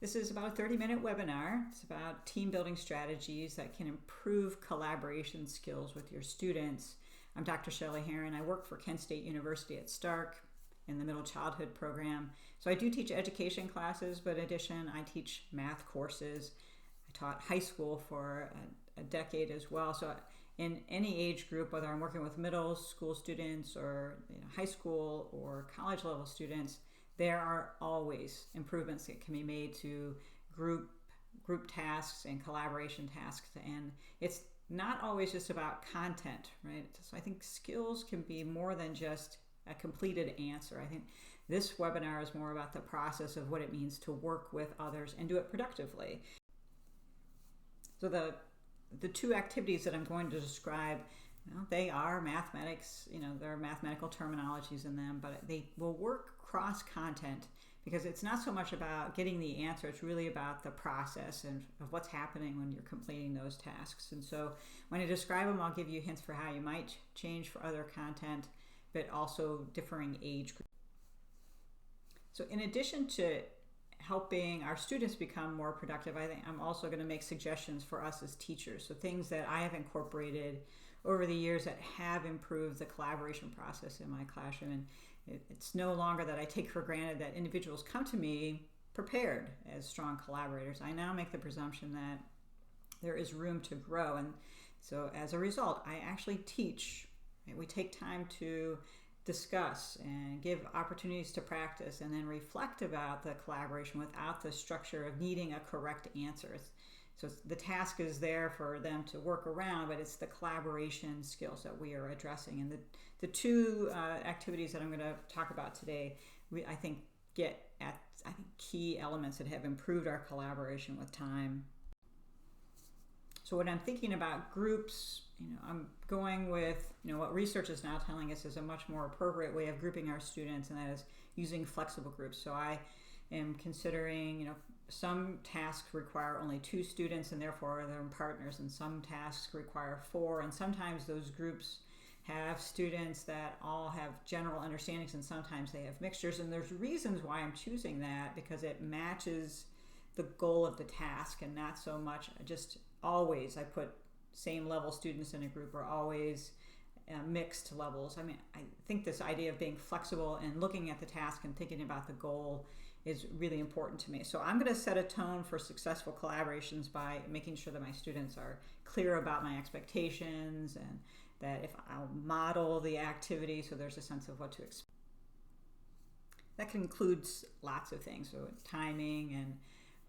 This is about a 30-minute webinar. It's about team building strategies that can improve collaboration skills with your students. I'm Dr. Shelly Heron. I work for Kent State University at Stark in the middle childhood program. So I do teach education classes, but in addition, I teach math courses. I taught high school for a decade as well. So in any age group, whether I'm working with middle school students or high school or college level students, there are always improvements that can be made to group tasks and collaboration tasks. And it's not always just about content, right? So I think skills can be more than just a completed answer. I think this webinar is more about the process of what it means to work with others and do it productively. So the two activities that I'm going to describe, they are mathematics, there are mathematical terminologies in them, but they will work cross-content because it's not so much about getting the answer, it's really about the process and of what's happening when you're completing those tasks. And so when I describe them, I'll give you hints for how you might change for other content, but also differing age groups. So in addition to helping our students become more productive, I think I'm also going to make suggestions for us as teachers. So things that I have incorporated over the years that have improved the collaboration process in my classroom. And it's no longer that I take for granted that individuals come to me prepared as strong collaborators. I now make the presumption that there is room to grow. And so as a result, I actually teach. We take time to discuss and give opportunities to practice and then reflect about the collaboration without the structure of needing a correct answer. So the task is there for them to work around, but it's the collaboration skills that we are addressing. And the two activities that I'm going to talk about today, I think get at key elements that have improved our collaboration with time. So when I'm thinking about groups, I'm going with what research is now telling us is a much more appropriate way of grouping our students, and that is using flexible groups. So I am considering, some tasks require only 2 students and therefore they're partners, and some tasks require 4, and sometimes those groups have students that all have general understandings and sometimes they have mixtures, and there's reasons why I'm choosing that because it matches the goal of the task and not so much just always I put same level students in a group or always mixed levels. I think this idea of being flexible and looking at the task and thinking about the goal is really important to me. So I'm going to set a tone for successful collaborations by making sure that my students are clear about my expectations and that if I'll model the activity so there's a sense of what to expect. That includes lots of things, so timing and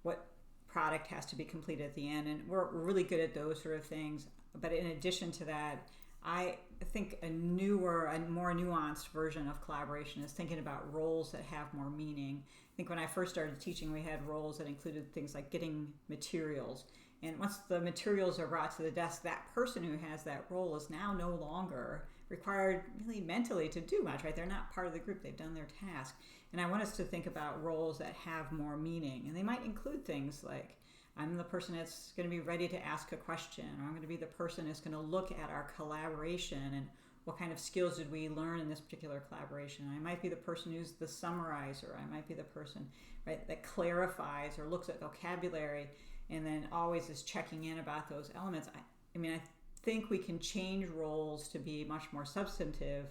what product has to be completed at the end, and we're really good at those sort of things. But in addition to that, I think a more nuanced version of collaboration is thinking about roles that have more meaning. I think when I first started teaching, we had roles that included things like getting materials. And once the materials are brought to the desk, that person who has that role is now no longer required really mentally to do much, right? They're not part of the group, they've done their task. And I want us to think about roles that have more meaning. And they might include things like, I'm the person that's going to be ready to ask a question, or I'm going to be the person that's going to look at our collaboration and what kind of skills did we learn in this particular collaboration. I might be the person who's the summarizer. I might be the person, right, that clarifies or looks at vocabulary and then always is checking in about those elements. I think we can change roles to be much more substantive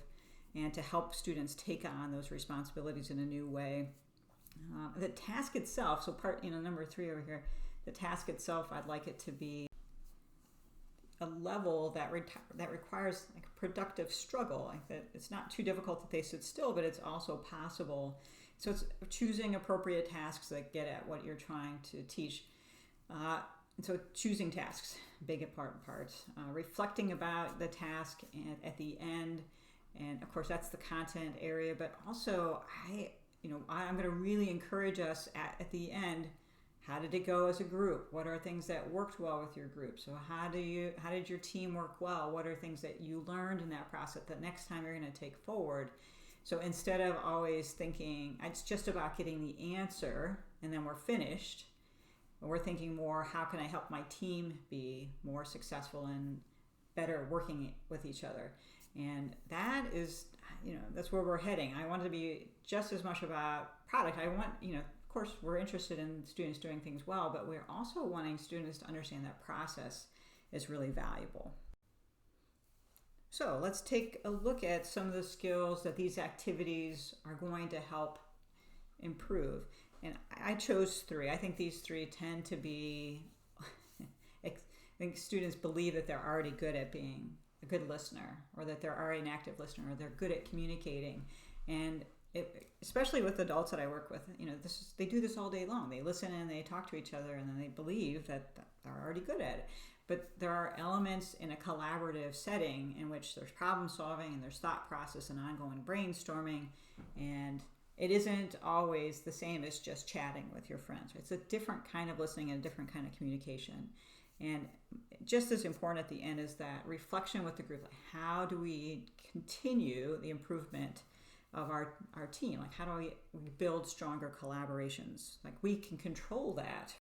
and to help students take on those responsibilities in a new way. The task itself, so number 3 over here, the task itself, I'd like it to be a level that requires like a productive struggle, like that it's not too difficult that they sit still, but it's also possible. So it's choosing appropriate tasks that get at what you're trying to teach. And so choosing tasks, big part. Reflecting about the task at the end, and of course that's the content area, but also I'm going to really encourage us at the end. How did it go as a group? What are things that worked well with your group? So how did your team work well? What are things that you learned in that process that next time you're going to take forward? So instead of always thinking it's just about getting the answer and then we're finished, we're thinking more, how can I help my team be more successful and better working with each other? And that is, that's where we're heading. I want it to be just as much about product. I want, course, we're interested in students doing things well, but we're also wanting students to understand that process is really valuable. So let's take a look at some of the skills that these activities are going to help improve. And I chose 3. I think these 3 tend to be, I think students believe that they're already good at being a good listener, or that they're already an active listener, or they're good at communicating. And especially with adults that I work with, they do this all day long. They listen and they talk to each other, and then they believe that they're already good at it. But there are elements in a collaborative setting in which there's problem solving and there's thought process and ongoing brainstorming, and it isn't always the same as just chatting with your friends. It's a different kind of listening and a different kind of communication. And just as important at the end is that reflection with the group. Like, how do we continue the improvement of our team? Like, how do we build stronger collaborations? Like, we can control that.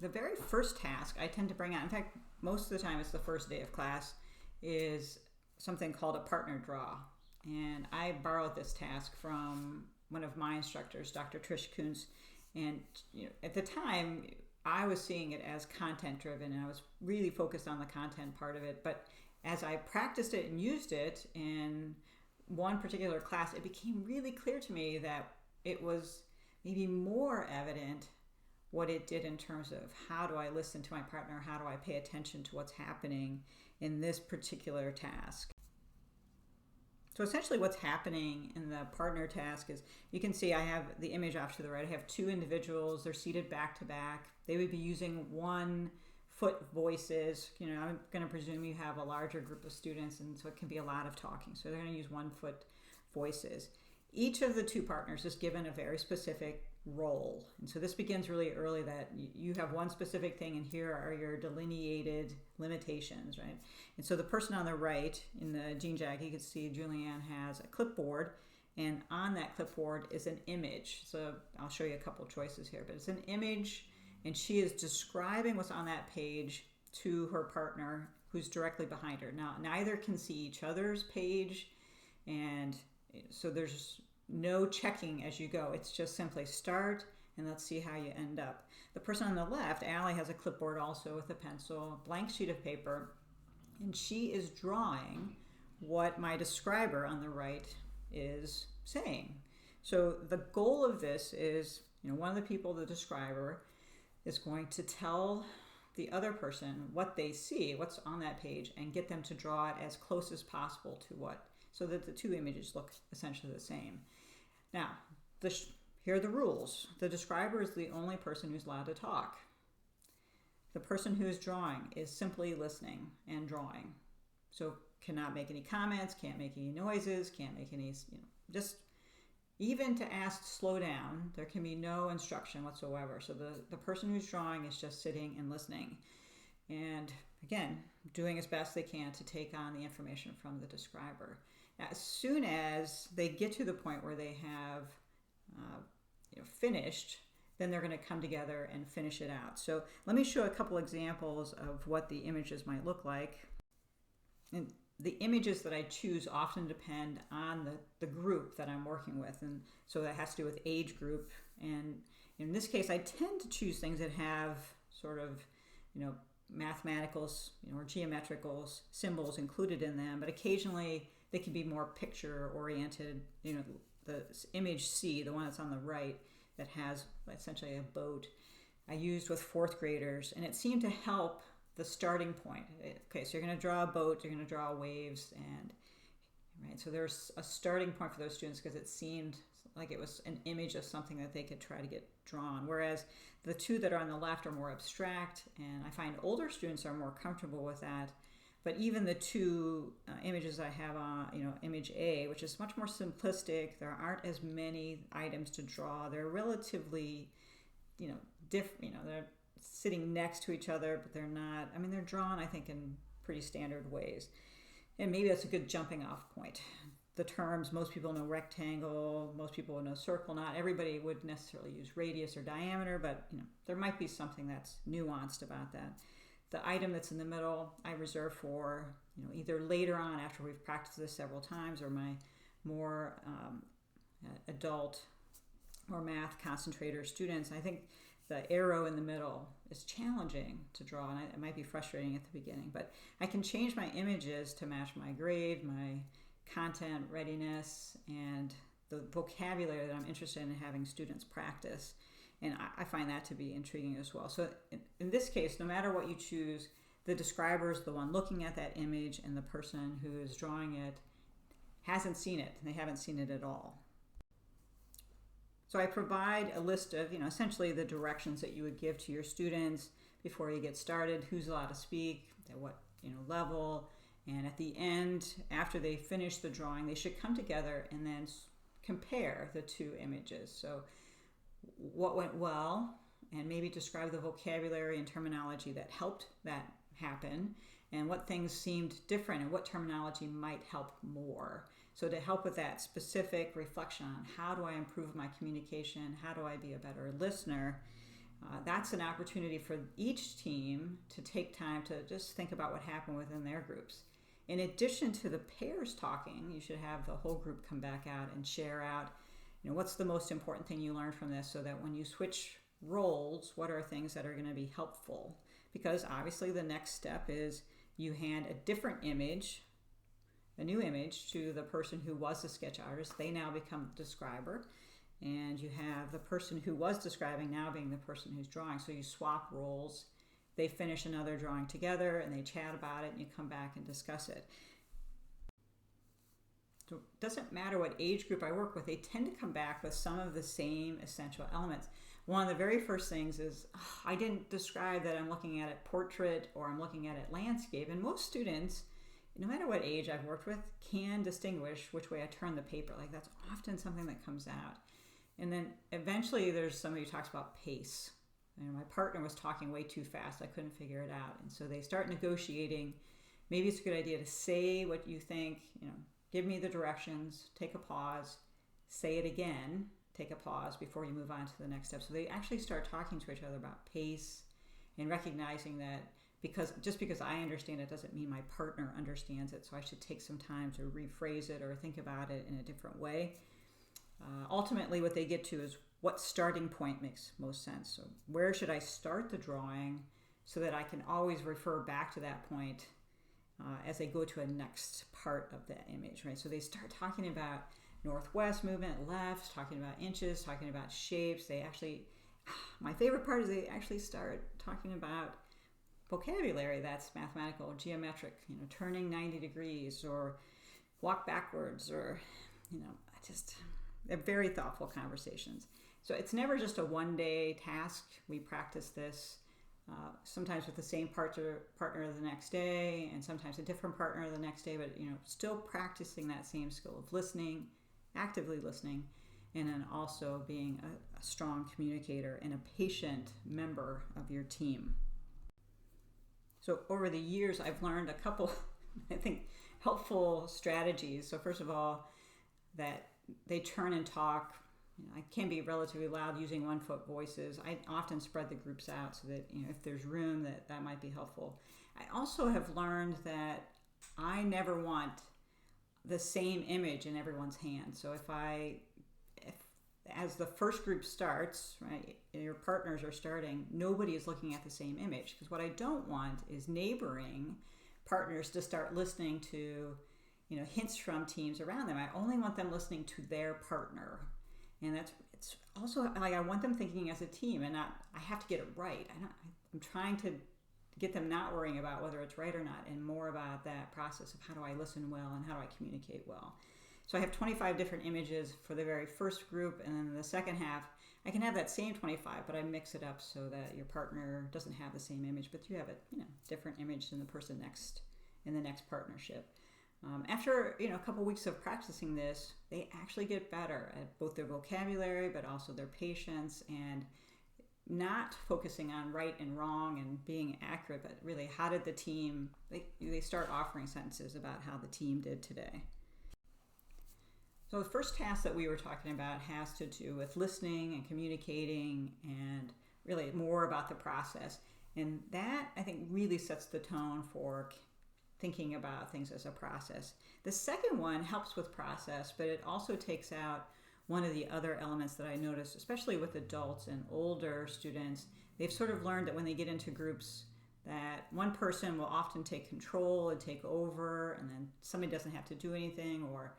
The very first task I tend to bring out, in fact, most of the time it's the first day of class, is something called a partner draw. And I borrowed this task from one of my instructors, Dr. Trish Kuntz. And at the time, I was seeing it as content driven, and I was really focused on the content part of it. But as I practiced it and used it in one particular class, it became really clear to me that it was maybe more evident what it did in terms of how do I listen to my partner, how do I pay attention to what's happening in this particular task. So essentially what's happening in the partner task is, you can see I have the image off to the right. I have 2 individuals, they're seated back to back. They would be using 1-foot voices. I'm going to presume you have a larger group of students, and so it can be a lot of talking. So they're going to use 1-foot voices. Each of the 2 partners is given a very specific role. And so this begins really early, that you have one specific thing, and here are your delineated limitations, right? And so the person on the right in the jean jacket, you can see Julianne has a clipboard, and on that clipboard is an image. So I'll show you a couple choices here, but it's an image, and she is describing what's on that page to her partner who's directly behind her. Now, neither can see each other's page, and so there's no checking as you go. It's just simply start and let's see how you end up. The person on the left, Allie, has a clipboard also with a pencil, a blank sheet of paper, and she is drawing what my describer on the right is saying. So the goal of this is, one of the people, the describer, is going to tell the other person what they see, what's on that page, and get them to draw it as close as possible to what, so that the 2 images look essentially the same. Now, here are the rules. The describer is the only person who's allowed to talk. The person who is drawing is simply listening and drawing. So cannot make any comments, can't make any noises, can't make any, just even to ask to slow down, there can be no instruction whatsoever. So the person who's drawing is just sitting and listening. And again, doing as best they can to take on the information from the describer. Now, as soon as they get to the point where they have finished, then they're going to come together and finish it out. So let me show a couple examples of what the images might look like. And the images that I choose often depend on the group that I'm working with. And so that has to do with age group. And in this case, I tend to choose things that have sort of, mathematical, or geometrical symbols included in them, but occasionally they can be more picture oriented. The image C, the one that's on the right, that has essentially a boat, I used with 4th graders, and it seemed to help the starting point. Okay, so you're going to draw a boat, you're going to draw waves, and right, so there's a starting point for those students because it seemed like it was an image of something that they could try to get drawn. Whereas the 2 that are on the left are more abstract, and I find older students are more comfortable with that. But even the 2 images I have on, image A, which is much more simplistic, there aren't as many items to draw. They're relatively, different. They're sitting next to each other, but they're not. I mean, they're drawn, I think, in pretty standard ways. And maybe that's a good jumping off point. The terms, most people know rectangle, most people know circle. Not everybody would necessarily use radius or diameter, but there might be something that's nuanced about that. The item that's in the middle, I reserve for either later on after we've practiced this several times, or my more adult or math concentrator students, I think the arrow in the middle is challenging to draw, and it might be frustrating at the beginning, but I can change my images to match my grade, my content readiness, and the vocabulary that I'm interested in having students practice. And I find that to be intriguing as well. So in this case, no matter what you choose, the describer is the one looking at that image, and the person who is drawing it hasn't seen it. They haven't seen it at all. So I provide a list of, essentially the directions that you would give to your students before you get started, who's allowed to speak, at what level, and at the end, after they finish the drawing, they should come together and then compare the two images. So what went well, and maybe describe the vocabulary and terminology that helped that happen, and what things seemed different and what terminology might help more. So to help with that specific reflection on how do I improve my communication, how do I be a better listener, that's an opportunity for each team to take time to just think about what happened within their groups. In addition to the pairs talking, you should have the whole group come back out and share out, what's the most important thing you learned from this, so that when you switch roles, what are things that are going to be helpful? Because obviously the next step is you hand a different image, a new image, to the person who was the sketch artist. They now become the describer, and you have the person who was describing now being the person who's drawing. So you swap roles. They finish another drawing together and they chat about it, and you come back and discuss it. So it doesn't matter what age group I work with, they tend to come back with some of the same essential elements. One of the very first things is, I didn't describe that I'm looking at it portrait or I'm looking at it landscape. And most students, no matter what age I've worked with, can distinguish which way I turn the paper. Like, that's often something that comes out. And then eventually there's somebody who talks about pace. My partner was talking way too fast. I couldn't figure it out. And so they start negotiating. Maybe it's a good idea to say what you think, give me the directions, take a pause, say it again, take a pause before you move on to the next step. So they actually start talking to each other about pace and recognizing that just because I understand it doesn't mean my partner understands it. So I should take some time to rephrase it or think about it in a different way. Ultimately, what they get to is what starting point makes most sense. So where should I start the drawing so that I can always refer back to that point as they go to a next part of that image, right? So they start talking about northwest movement, left, talking about inches, talking about shapes. My favorite part is they actually start talking about vocabulary that's mathematical, geometric, turning 90 degrees or walk backwards, or, they're very thoughtful conversations. So it's never just a one-day task. We practice this sometimes with the same partner the next day, and sometimes a different partner the next day, but still practicing that same skill of listening, actively listening, and then also being a strong communicator and a patient member of your team. So over the years, I've learned a couple, I think, helpful strategies. So first of all, that they turn and talk. I can be relatively loud using 1-foot voices. I often spread the groups out so that if there's room, that might be helpful. I also have learned that I never want the same image in everyone's hand. So if as the first group starts, right, your partners are starting, nobody is looking at the same image, because what I don't want is neighboring partners to start listening to hints from teams around them. I only want them listening to their partner. And it's also like I want them thinking as a team, and I have to get it right. I'm trying to get them not worrying about whether it's right or not, and more about that process of how do I listen well and how do I communicate well. So I have 25 different images for the very first group, and then in the second half, I can have that same 25, but I mix it up so that your partner doesn't have the same image, but you have a different image than the person next in the next partnership. After a couple weeks of practicing this, they actually get better at both their vocabulary, but also their patience, and not focusing on right and wrong and being accurate, but really how did the team, they start offering sentences about how the team did today. So the first task that we were talking about has to do with listening and communicating, and really more about the process. And that, I think, really sets the tone for thinking about things as a process. The second one helps with process, but it also takes out one of the other elements that I noticed, especially with adults and older students, they've sort of learned that when they get into groups, that one person will often take control and take over, and then somebody doesn't have to do anything. Or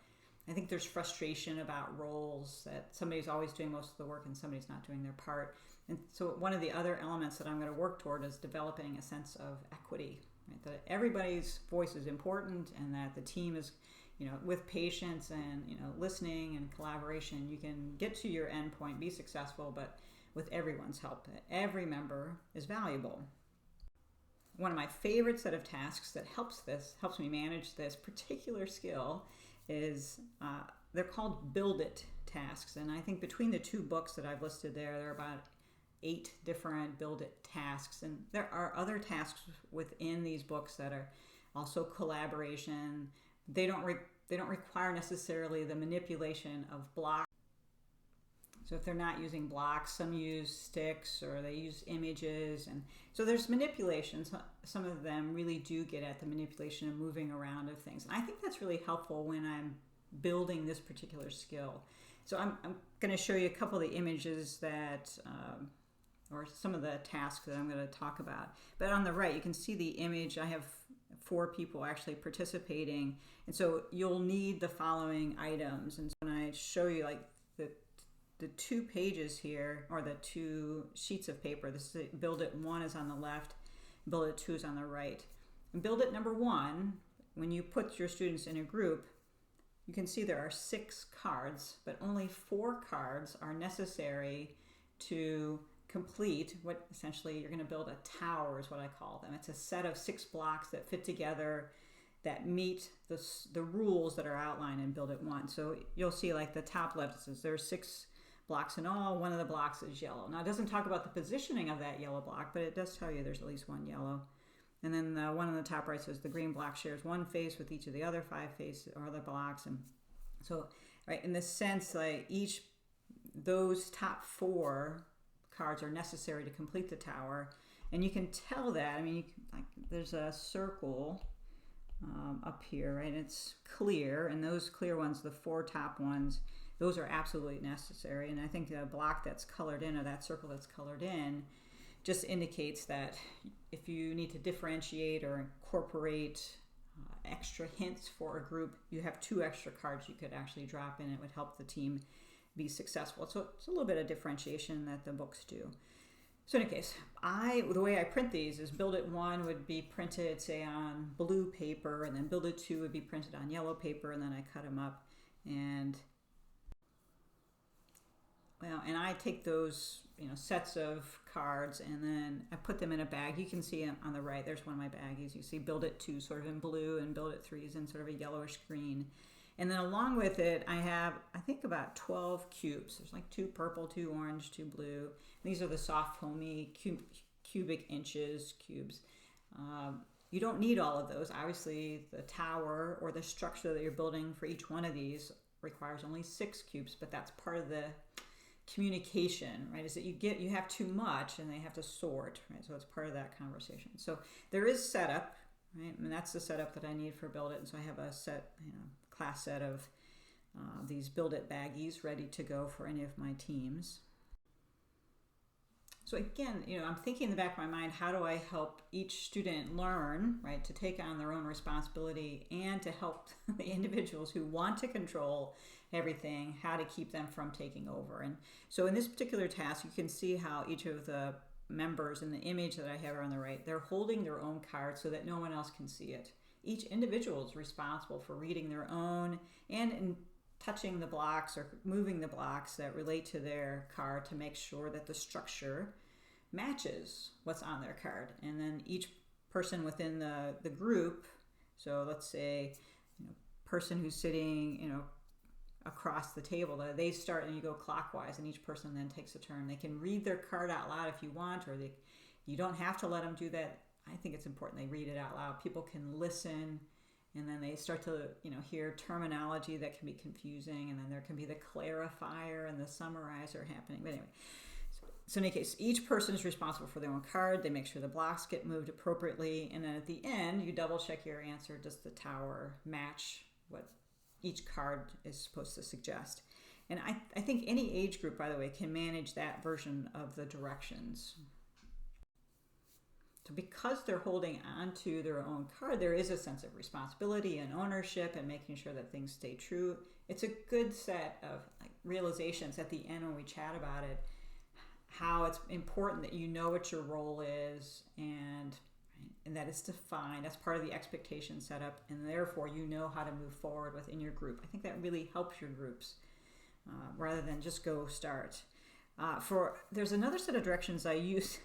I think there's frustration about roles, that somebody's always doing most of the work and somebody's not doing their part. And so one of the other elements that I'm going to work toward is developing a sense of equity, right? That everybody's voice is important, and that the team is, with patience and, listening and collaboration, you can get to your end point, be successful, but with everyone's help. Every member is valuable. One of my favorite set of tasks that helps me manage this particular skill is they're called Build It tasks. And I think between the two books that I've listed there are about 8 different Build It tasks. And there are other tasks within these books that are also collaboration. They don't require necessarily the manipulation of blocks. So if they're not using blocks, some use sticks or they use images. And so there's manipulation. Some of them really do get at the manipulation and moving around of things. And I think that's really helpful when I'm building this particular skill. So I'm going to show you a couple of the images that, or some of the tasks that I'm going to talk about. But on the right, you can see the image. I have 4 people actually participating. And so you'll need the following items. And so when I show you like the 2 pages here, or the 2 sheets of paper, this is Build It 1 is on the left, Build It 2 is on the right. And Build It number 1, when you put your students in a group, you can see there are 6 cards, but only 4 cards are necessary to complete what essentially you're going to build a tower, is what I call them. It's a set of 6 blocks that fit together that meet the rules that are outlined in Build It 1. So you'll see like the top left says there's 6 blocks in all. One of the blocks is yellow. Now it doesn't talk about the positioning of that yellow block, but it does tell you there's at least 1 yellow. And then the one on the top right says the green block shares 1 face with each of the other 5 faces or other blocks. And so, right, in this sense, like those top 4 cards are necessary to complete the tower. And you can tell that, there's a circle up here, right? It's clear, and those clear ones, the 4 top ones, those are absolutely necessary. And I think the block that's colored in, or that circle that's colored in, just indicates that if you need to differentiate or incorporate extra hints for a group, you have 2 extra cards you could actually drop in. It would help the team be successful. So it's a little bit of differentiation that the books do. So in any case, the way I print these is Build It 1 would be printed, say, on blue paper, and then Build It 2 would be printed on yellow paper, and then I cut them up. And I take those sets of cards, and then I put them in a bag. You can see on the right, there's one of my baggies. You see Build It 2 sort of in blue, and Build It 3 is in sort of a yellowish green. And then along with it, I have, I think, about 12 cubes. There's like 2 purple, 2 orange, 2 blue. These are the soft, foamy cubic inches cubes. You don't need all of those. Obviously, the tower or the structure that you're building for each one of these requires only 6 cubes, but that's part of the communication, right? Is that you have too much and they have to sort, right? So it's part of that conversation. So there is setup, right? And that's the setup that I need for Build It. And so I have a class set of these Build It baggies ready to go for any of my teams. So again, I'm thinking in the back of my mind, how do I help each student learn, right, to take on their own responsibility, and to help the individuals who want to control everything, how to keep them from taking over. And so in this particular task, you can see how each of the members in the image that I have on the right, they're holding their own card so that no one else can see it. Each individual is responsible for reading their own and in touching the blocks or moving the blocks that relate to their card to make sure that the structure matches what's on their card. And then each person within the group, so let's say person who's sitting across the table, they start and you go clockwise, and each person then takes a turn. They can read their card out loud if you want, or you don't have to let them do that. I think it's important they read it out loud. People can listen, and then they start to hear terminology that can be confusing, and then there can be the clarifier and the summarizer happening. But anyway, so in any case, each person is responsible for their own card. They make sure the blocks get moved appropriately, and then at the end, you double check your answer. Does the tower match what each card is supposed to suggest? And I think any age group, by the way, can manage that version of the directions. So because they're holding on to their own card, there is a sense of responsibility and ownership and making sure that things stay true. It's a good set of realizations at the end when we chat about it, how it's important that you know what your role is and that it's defined. That's part of the expectation setup, and therefore you know how to move forward within your group. I think that really helps your groups rather than just go start. There's another set of directions I use.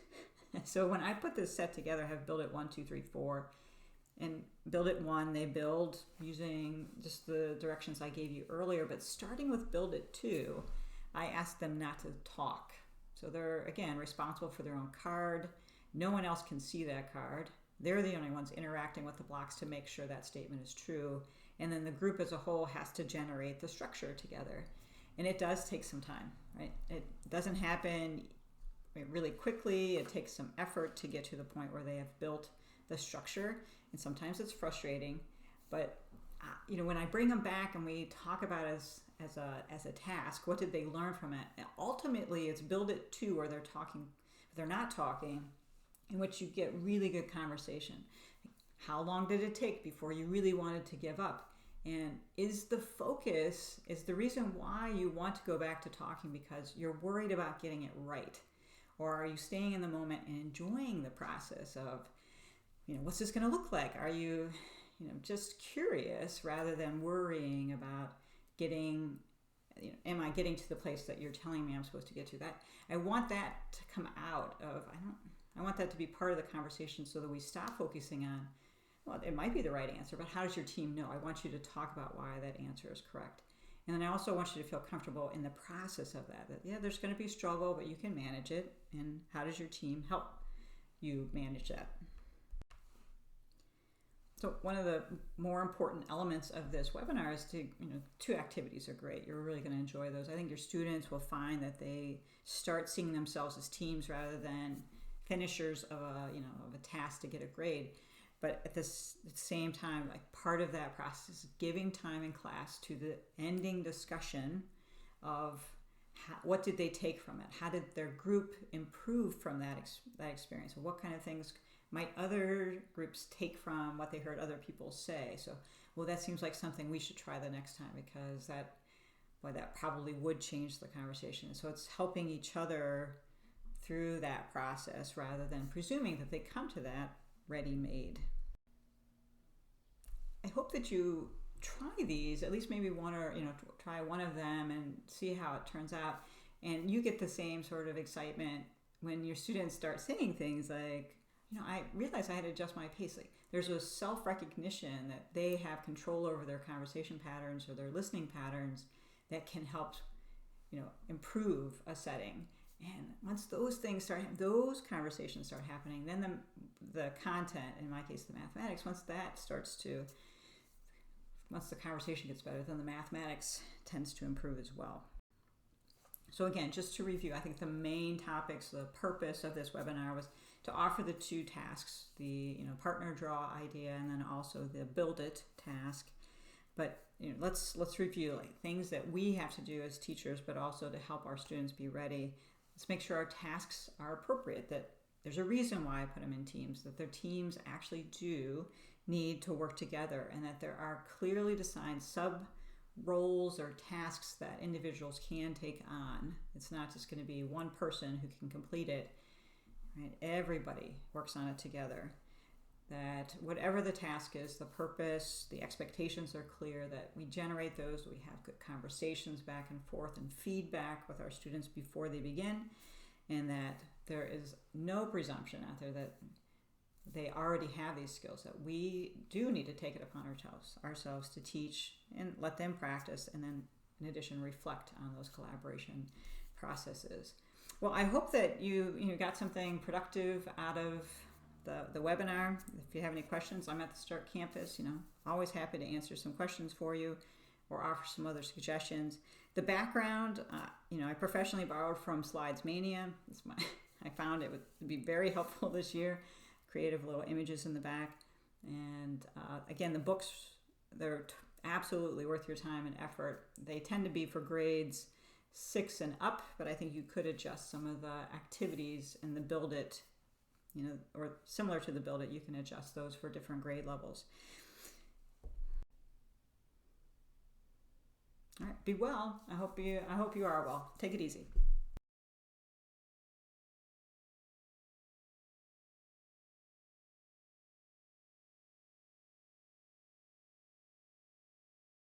So when I put this set together, I have Build It 1, 2, 3, 4. And Build It 1, they build using just the directions I gave you earlier. But starting with Build It 2, I asked them not to talk. So they're, again, responsible for their own card. No one else can see that card. They're the only ones interacting with the blocks to make sure that statement is true. And then the group as a whole has to generate the structure together. And it does take some time, right? It doesn't happen really quickly. It takes some effort to get to the point where they have built the structure. And sometimes it's frustrating. But when I bring them back and we talk about it as a task, what did they learn from it? And ultimately, it's Build It 2 where they're talking, they're not talking, in which you get really good conversation. How long did it take before you really wanted to give up? And is the reason why you want to go back to talking because you're worried about getting it right? Or are you staying in the moment and enjoying the process of, what's this going to look like? Are you, just curious rather than worrying about am I getting to the place that you're telling me I'm supposed to get to? That I want that to come out of, I want that to be part of the conversation so that we stop focusing on, well, it might be the right answer, but how does your team know? I want you to talk about why that answer is correct. And then I also want you to feel comfortable in the process of that yeah, there's going to be struggle, but you can manage it. And how does your team help you manage that? So one of the more important elements of this webinar is to, 2 activities are great. You're really going to enjoy those. I think your students will find that they start seeing themselves as teams rather than finishers of a task to get a grade. But at the same time, part of that process is giving time in class to the ending discussion of what did they take from it? How did their group improve from that experience? What kind of things might other groups take from what they heard other people say? So, well, that seems like something we should try the next time because that probably would change the conversation. So it's helping each other through that process rather than presuming that they come to that ready-made. I hope that you try these, at least maybe one or, try one of them and see how it turns out. And you get the same sort of excitement when your students start saying things like, I realized I had to adjust my pace. There's a self-recognition that they have control over their conversation patterns or their listening patterns that can help, improve a setting. And once those conversations start happening, then the content, in my case, the mathematics, once the conversation gets better, then the mathematics tends to improve as well. So again, just to review, I think the main topics, the purpose of this webinar was to offer the 2 tasks, the partner draw idea and then also the Build It task. But let's review things that we have to do as teachers, but also to help our students be ready. Let's make sure our tasks are appropriate, that there's a reason why I put them in teams, that their teams actually do need to work together, and that there are clearly defined sub-roles or tasks that individuals can take on. It's not just going to be one person who can complete it, right? Everybody works on it together. That whatever the task is, the purpose, the expectations are clear, that we generate those, we have good conversations back and forth and feedback with our students before they begin, and that there is no presumption out there that they already have these skills, that we do need to take it upon ourselves to teach and let them practice, and then in addition reflect on those collaboration processes. Well, I hope that you got something productive out of the webinar. If you have any questions, I'm at the Start campus, always happy to answer some questions for you or offer some other suggestions. The background, I professionally borrowed from Slides Mania. I found it would be very helpful this year. Creative little images in the back. And again, the books, they're absolutely worth your time and effort. They tend to be for grades 6 and up, but I think you could adjust some of the activities in the Build It, or similar to the Build It, you can adjust those for different grade levels. All right, be well. I hope you are well. Take it easy.